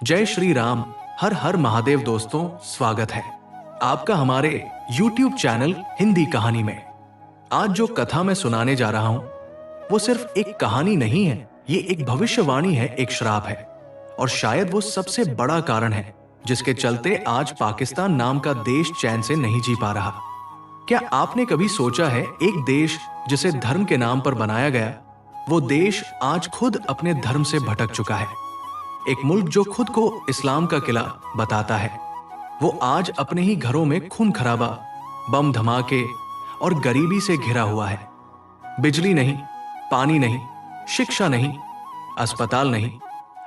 जय श्री राम। हर हर महादेव। दोस्तों, स्वागत है आपका हमारे YouTube चैनल हिंदी कहानी में। आज जो कथा मैं सुनाने जा रहा हूं वो सिर्फ एक कहानी नहीं है, ये एक भविष्यवाणी है, एक श्राप है और शायद वो सबसे बड़ा कारण है जिसके चलते आज पाकिस्तान नाम का देश चैन से नहीं जी पा रहा। क्या आपने कभी सोचा है, एक देश जिसे धर्म के नाम पर बनाया गया, वो देश आज खुद अपने धर्म से भटक चुका है। एक मुल्क जो खुद को इस्लाम का किला बताता है, वो आज अपने ही घरों में खून खराबा, बम धमाके और गरीबी से घिरा हुआ है। बिजली नहीं, पानी नहीं, शिक्षा नहीं, अस्पताल नहीं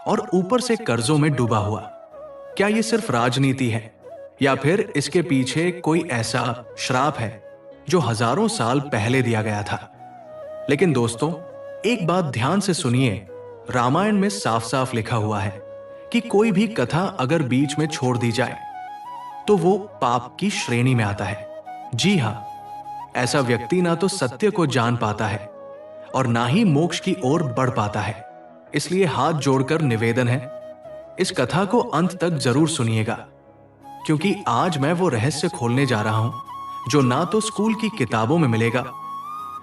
और ऊपर से कर्जों में डूबा हुआ। क्या ये सिर्फ राजनीति है या फिर इसके पीछे कोई ऐसा श्राप है जो हजारों साल पहले दिया गया था? लेकिन दोस्तों, एक बात ध्यान से सुनिए। रामायण में साफ साफ लिखा हुआ है कि कोई भी कथा अगर बीच में छोड़ दी जाए तो वो पाप की श्रेणी में आता है। जी हां, ऐसा व्यक्ति ना तो सत्य को जान पाता है और ना ही मोक्ष की ओर बढ़ पाता है। इसलिए हाथ जोड़कर निवेदन है, इस कथा को अंत तक जरूर सुनिएगा, क्योंकि आज मैं वो रहस्य खोलने जा रहा हूं जो ना तो स्कूल की किताबों में मिलेगा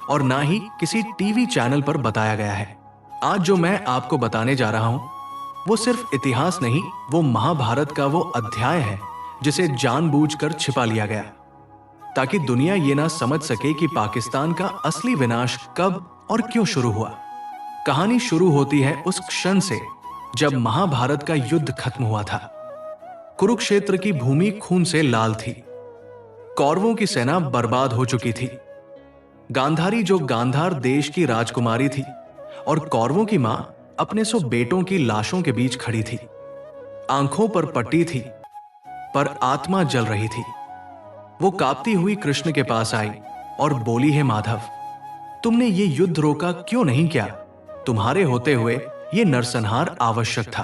और ना ही किसी टीवी चैनल पर बताया गया है। आज जो मैं आपको बताने जा रहा हूं वो सिर्फ इतिहास नहीं, वो महाभारत का वो अध्याय है जिसे जानबूझकर छिपा लिया गया ताकि दुनिया ये ना समझ सके कि पाकिस्तान का असली विनाश कब और क्यों शुरू हुआ। कहानी शुरू होती है उस क्षण से जब महाभारत का युद्ध खत्म हुआ था। कुरुक्षेत्र की भूमि खून से लाल थी, कौरवों की सेना बर्बाद हो चुकी थी। गांधारी जो गांधार देश की राजकुमारी थी और कौरवों की मां अपने 100 बेटों की लाशों के बीच खड़ी थी। आंखों पर पट्टी थी पर आत्मा जल रही थी। वो कांपती हुई कृष्ण के पास आई और बोली, है माधव, तुमने ये युद्ध रोका क्यों नहीं किया? तुम्हारे होते हुए ये नरसंहार आवश्यक था।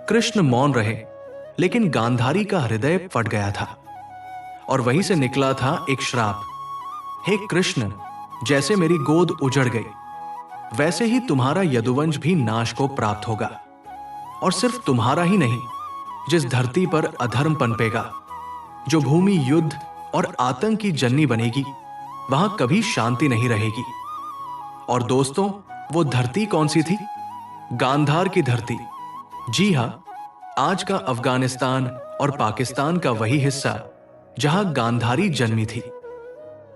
कृष्ण मौन रहे, लेकिन गांधारी का हृदय फट गया था और वहीं से निकला था एक श्राप। हे कृष्ण, जैसे मेरी गोद उजड़ गई वैसे ही तुम्हारा यदुवंश भी नाश को प्राप्त होगा। और सिर्फ तुम्हारा ही नहीं, जिस धरती पर अधर्म पनपेगा, जो भूमि युद्ध और आतंक की जननी बनेगी, वहां कभी शांति नहीं रहेगी। और दोस्तों, वो धरती कौन सी थी? गांधार की धरती। जी हां, आज का अफगानिस्तान और पाकिस्तान का वही हिस्सा जहां गांधारी जन्मी थी।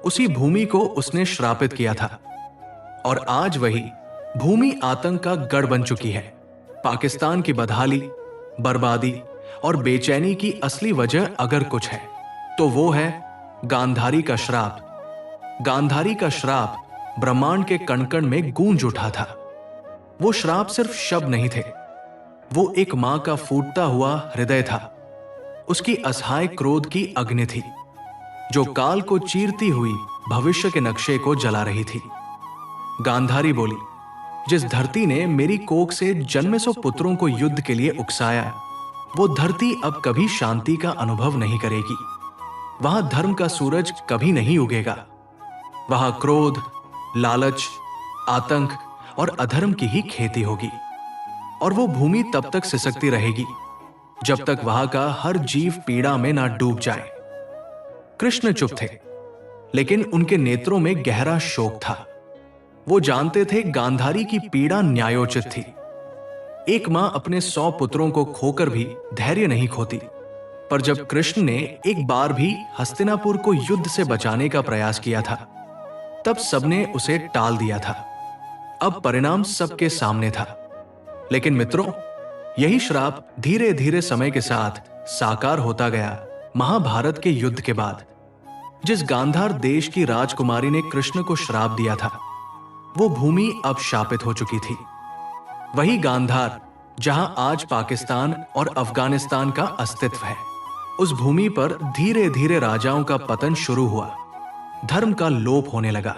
उसी भूमि को उसने श्रापित किया था और आज वही भूमि आतंक का गढ़ बन चुकी है। पाकिस्तान की बदहाली, बर्बादी और बेचैनी की असली वजह अगर कुछ है तो वो है गांधारी का श्राप। गांधारी का श्राप ब्रह्मांड के कण कण में गूंज उठा था। वो श्राप सिर्फ शब्द नहीं थे, वो एक मां का फूटता हुआ हृदय था। उसकी असहाय क्रोध की अग्नि थी जो काल को चीरती हुई भविष्य के नक्शे को जला रही थी। गांधारी बोली, जिस धरती ने मेरी कोख से जन्मे 100 पुत्रों को युद्ध के लिए उकसाया, वो धरती अब कभी शांति का अनुभव नहीं करेगी। वहां धर्म का सूरज कभी नहीं उगेगा। वहां क्रोध, लालच, आतंक और अधर्म की ही खेती होगी। और वो भूमि तब तक सिसकती रहेगी जब तक वहां का हर जीव पीड़ा में ना डूब जाए। कृष्ण चुप थे, लेकिन उनके नेत्रों में गहरा शोक था। वो जानते थे गांधारी की पीड़ा न्यायोचित थी। एक मां अपने 100 पुत्रों को खोकर भी धैर्य नहीं खोती, पर जब कृष्ण ने एक बार भी हस्तिनापुर को युद्ध से बचाने का प्रयास किया था, तब सबने उसे टाल दिया था। अब परिणाम सबके सामने था। लेकिन मित्रों, यही श्राप धीरे धीरे समय के साथ साकार होता गया। महाभारत के युद्ध के बाद जिस गांधार देश की राजकुमारी ने कृष्ण को श्राप दिया था, वो भूमि अब शापित हो चुकी थी। वही गांधार जहां आज पाकिस्तान और अफगानिस्तान का अस्तित्व है। उस भूमि पर धीरे धीरे राजाओं का पतन शुरू हुआ। धर्म का लोप होने लगा।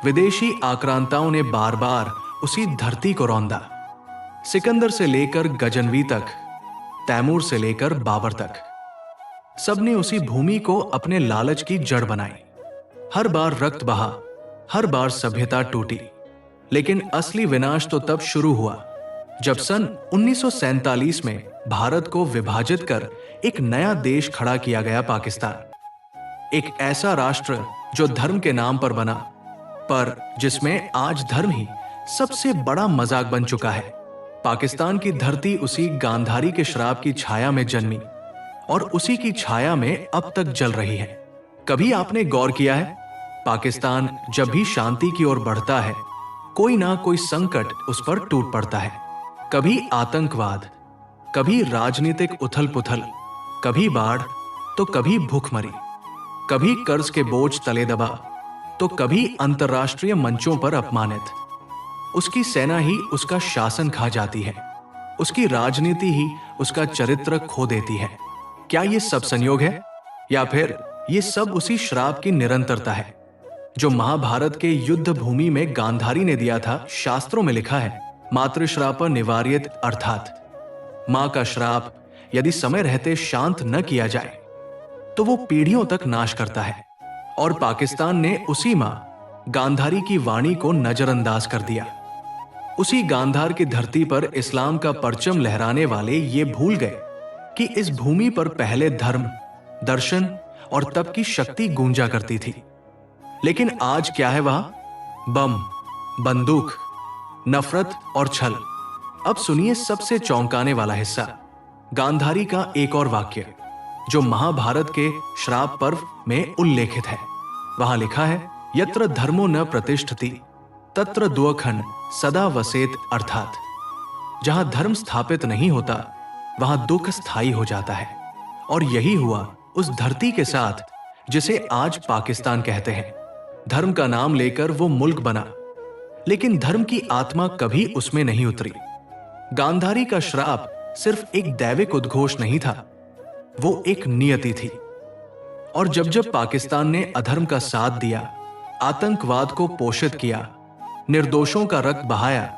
विदेशी आक्रांताओं ने बार बार उसी धरती को रौंदा। सिकंदर से लेकर गजनवी तक, तैमूर से लेकर बाबर तक, सबने उसी भूमि को अपने लालच की जड़ बनाई। हर बार रक्त बहा, हर बार सभ्यता टूटी, लेकिन असली विनाश तो तब शुरू हुआ जब सन 1947 में भारत को विभाजित कर एक नया देश खड़ा किया गया, पाकिस्तान। एक ऐसा राष्ट्र जो धर्म के नाम पर बना, पर जिसमें आज धर्म ही सबसे बड़ा मजाक बन चुका है। पाकिस्तान की धरती उसी गांधारी के श्राप की छाया में जन्मी और उसी की छाया में अब तक जल रही है। कभी आपने गौर किया है, पाकिस्तान जब भी शांति की ओर बढ़ता है, कोई ना कोई संकट उस पर टूट पड़ता है। कभी आतंकवाद, कभी राजनीतिक उथल पुथल, कभी बाढ़ तो कभी भूखमरी, कभी कर्ज के बोझ तले दबा तो कभी अंतर्राष्ट्रीय मंचों पर अपमानित। उसकी सेना ही उसका शासन खा जाती है, उसकी राजनीति ही उसका चरित्र खो देती है। क्या ये सब संयोग है, या फिर ये सब उसी श्राप की निरंतरता है जो महाभारत के युद्ध भूमि में गांधारी ने दिया था? शास्त्रों में लिखा है, मातृश्राप निवार्येत, अर्थात मां का श्राप यदि समय रहते शांत न किया जाए तो वो पीढ़ियों तक नाश करता है। और पाकिस्तान ने उसी मां गांधारी की वाणी को नजरअंदाज कर दिया। उसी गांधार की धरती पर इस्लाम का परचम लहराने वाले ये भूल गए कि इस भूमि पर पहले धर्म, दर्शन और तप की शक्ति गूंजा करती थी। लेकिन आज क्या है वहां? बम, बंदूक, नफरत और छल। अब सुनिए सबसे चौंकाने वाला हिस्सा, गांधारी का एक और वाक्य जो महाभारत के श्राप पर्व में उल्लेखित है। वहां लिखा है, यत्र धर्मो न प्रतिष्ठति तत्र दुअखंड सदा वसेत, अर्थात जहां धर्म स्थापित नहीं होता वहां दुख स्थायी हो जाता है। और यही हुआ उस धरती के साथ जिसे आज पाकिस्तान कहते हैं। धर्म का नाम लेकर वो मुल्क बना, लेकिन धर्म की आत्मा कभी उसमें नहीं उतरी। गांधारी का श्राप सिर्फ एक दैविक उद्घोष नहीं था, वो एक नियति थी। और जब जब पाकिस्तान ने अधर्म का साथ दिया, आतंकवाद को पोषित किया, निर्दोषों का रक्त बहाया,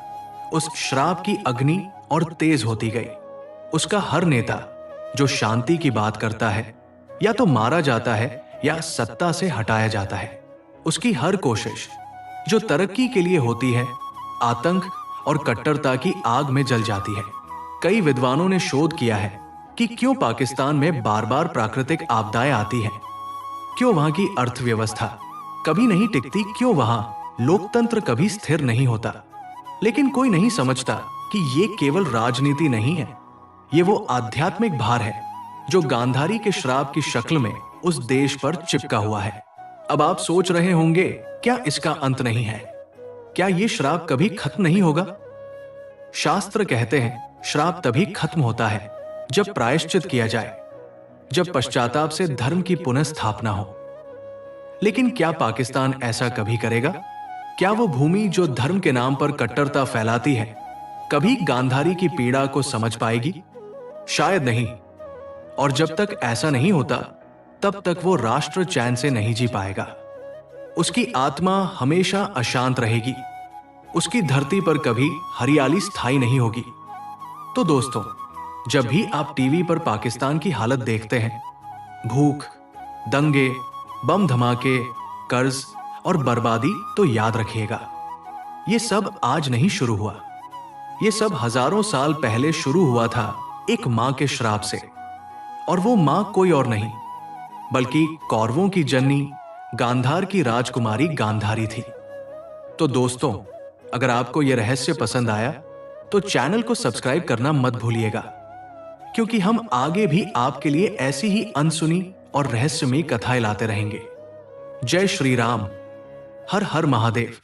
उस श्राप की अग्नि और तेज होती गई। उसका हर नेता जो शांति की बात करता है या तो मारा जाता है या सत्ता से हटाया जाता है। उसकी हर कोशिश जो तरक्की के लिए होती है, आतंक और कट्टरता की आग में जल जाती है। कई विद्वानों ने शोध किया है कि क्यों पाकिस्तान में बार बार प्राकृतिक आपदाएं आती हैं, क्यों वहां की अर्थव्यवस्था कभी नहीं टिकती, क्यों वहां लोकतंत्र कभी स्थिर नहीं होता। लेकिन कोई नहीं समझता कि ये केवल राजनीति नहीं है, ये वो आध्यात्मिक भार है जो गांधारी के श्राप की शक्ल में उस देश पर चिपका हुआ है। अब आप सोच रहे होंगे, क्या इसका अंत नहीं है? क्या ये श्राप कभी खत्म नहीं होगा? शास्त्र कहते हैं, श्राप तभी खत्म होता है जब प्रायश्चित किया जाए, जब पश्चाताप से धर्म की पुनः स्थापना हो। लेकिन क्या पाकिस्तान ऐसा कभी करेगा? क्या वो भूमि जो धर्म के नाम पर कट्टरता फैलाती है कभी गांधारी की पीड़ा को समझ पाएगी? शायद नहीं। और जब तक ऐसा नहीं होता, तब तक वो राष्ट्र चैन से नहीं जी पाएगा। उसकी आत्मा हमेशा अशांत रहेगी, उसकी धरती पर कभी हरियाली स्थायी नहीं होगी। तो दोस्तों, जब भी आप टीवी पर पाकिस्तान की हालत देखते हैं, भूख, दंगे, बम धमाके, कर्ज और बर्बादी, तो याद रखिएगा, ये सब आज नहीं शुरू हुआ। ये सब हजारों साल पहले शुरू हुआ था एक मां के श्राप से। और वो मां कोई और नहीं बल्कि कौरवों की जननी, गांधार की राजकुमारी गांधारी थी। तो दोस्तों, अगर आपको यह रहस्य पसंद आया तो चैनल को सब्सक्राइब करना मत भूलिएगा, क्योंकि हम आगे भी आपके लिए ऐसी ही अनसुनी और रहस्यमयी कथाएं लाते रहेंगे। जय श्री राम, हर हर महादेव।